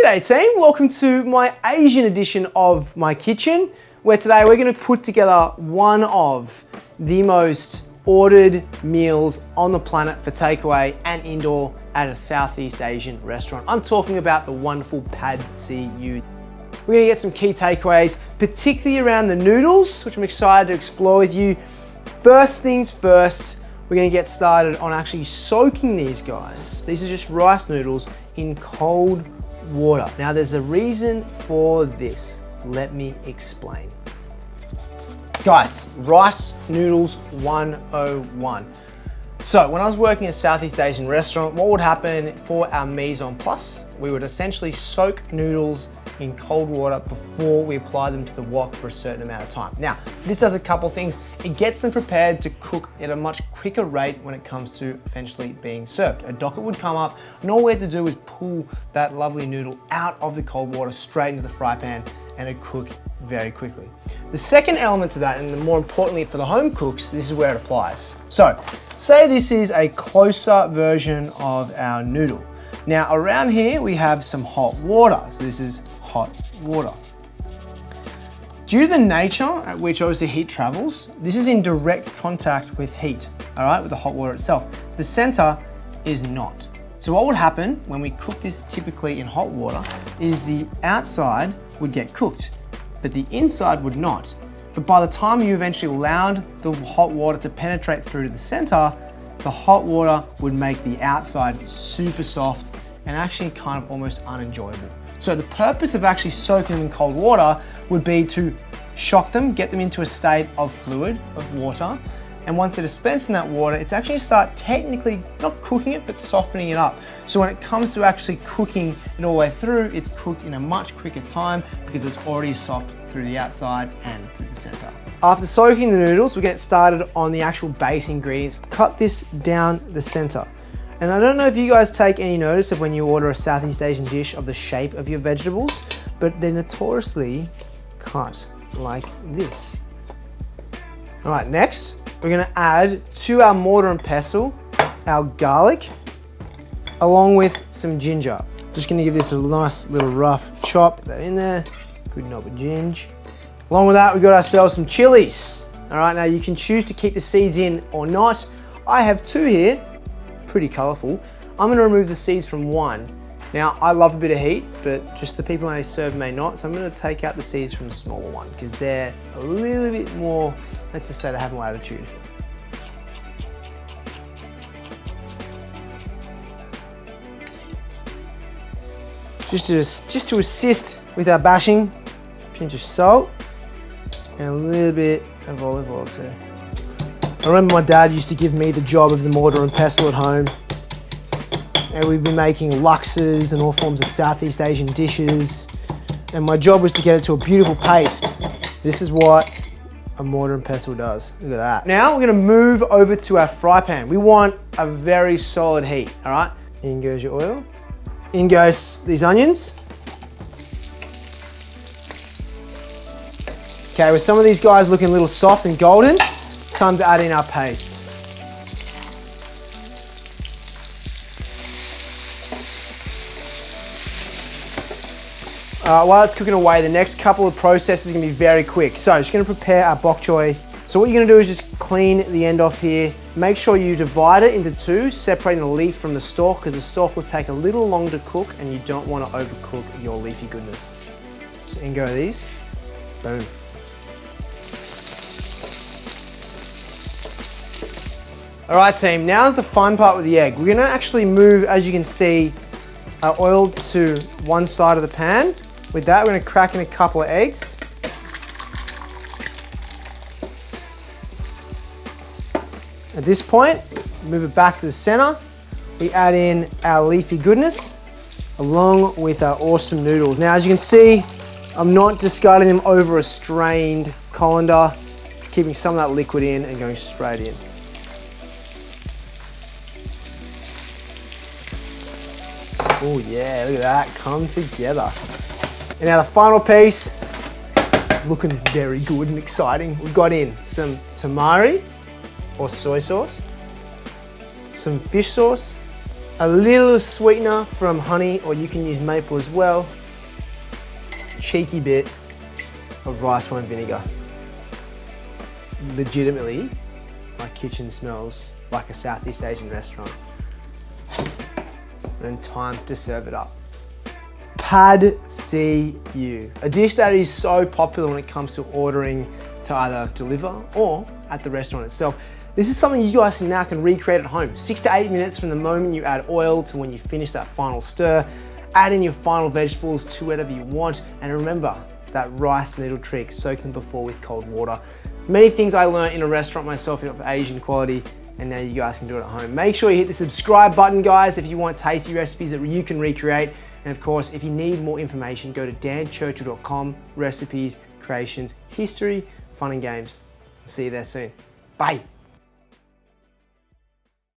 G'day team, welcome to my Asian edition of my kitchen, where today we're going to put together one of the most ordered meals on the planet for takeaway and indoor at a Southeast Asian restaurant. I'm talking about the wonderful Pad See Eew. We're going to get some key takeaways, particularly around the noodles, which I'm excited to explore with you. First things first, we're going to get started on actually soaking these guys. These are just rice noodles in cold water. Now there's a reason for this. Let me explain. Guys, rice noodles 101. So when I was working at a Southeast Asian restaurant, what would happen for our mise en place? We would essentially soak noodles in cold water before we apply them to the wok for a certain amount of time. Now, this does a couple things. It gets them prepared to cook at a much quicker rate when it comes to eventually being served. A docket would come up, and all we had to do was pull that lovely noodle out of the cold water straight into the fry pan, and it'd cook very quickly. The second element to that, and more importantly for the home cooks, this is where it applies. So, say this is a closer version of our noodle. Now around here we have some hot water. So this is hot water. Due to the nature at which obviously heat travels, this is in direct contact with heat, all right, with the hot water itself. The center is not. So what would happen when we cook this typically in hot water is the outside would get cooked, but the inside would not. But by the time you eventually allowed the hot water to penetrate through to the center, the hot water would make the outside super soft and actually kind of almost unenjoyable. So the purpose of actually soaking them in cold water would be to shock them, get them into a state of fluid, of water, and once they're dispensed in that water, it's actually start technically, not cooking it, but softening it up. So when it comes to actually cooking it all the way through, it's cooked in a much quicker time because it's already soft through the outside and through the center. After soaking the noodles, we get started on the actual base ingredients. Cut this down the center. And I don't know if you guys take any notice of when you order a Southeast Asian dish of the shape of your vegetables, but they're notoriously cut like this. All right, next, we're gonna add to our mortar and pestle, our garlic, along with some ginger. Just gonna give this a nice little rough chop, put that in there, good knob of ginger. Along with that, we got ourselves some chilies. All right, now you can choose to keep the seeds in or not. I have two here, pretty colorful. I'm gonna remove the seeds from one. Now, I love a bit of heat, but just the people I serve may not, so I'm gonna take out the seeds from the smaller one because they're a little bit more, let's just say they have more attitude. Just to assist with our bashing, pinch of salt, and a little bit of olive oil too. I remember my dad used to give me the job of the mortar and pestle at home. And we'd be making laksas and all forms of Southeast Asian dishes. And my job was to get it to a beautiful paste. This is what a mortar and pestle does. Look at that. Now we're gonna move over to our fry pan. We want a very solid heat, all right? In goes your oil. In goes these onions. Okay, with some of these guys looking a little soft and golden, time to add in our paste. While it's cooking away, the next couple of processes are gonna be very quick. So just gonna prepare our bok choy. So what you're gonna do is just clean the end off here. Make sure you divide it into two, separating the leaf from the stalk, because the stalk will take a little longer to cook and you don't wanna overcook your leafy goodness. So in go these, boom. All right team, now's the fun part with the egg. We're gonna actually move, as you can see, our oil to one side of the pan. With that, we're gonna crack in a couple of eggs. At this point, move it back to the center. We add in our leafy goodness, along with our awesome noodles. Now, as you can see, I'm not discarding them over a strained colander, keeping some of that liquid in and going straight in. Oh yeah, look at that, come together. And now the final piece is looking very good and exciting. We've got in some tamari or soy sauce, some fish sauce, A little sweetener from honey, or you can use maple as well. Cheeky bit of rice wine vinegar. Legitimately, my kitchen smells like a Southeast Asian restaurant. And time to serve it up. Pad See Eew, a dish that is so popular when it comes to ordering to either deliver or at the restaurant itself. This is something you guys now can recreate at home. 6 to 8 minutes from the moment you add oil to when you finish that final stir. Add in your final vegetables to whatever you want. And remember that rice noodle trick, soak them before with cold water. Many things I learned in a restaurant myself of Asian quality, and now you guys can do it at home. Make sure you hit the subscribe button, guys, if you want tasty recipes that you can recreate. And of course, if you need more information, go to danchurchill.com, recipes, creations, history, fun and games. See you there soon. Bye.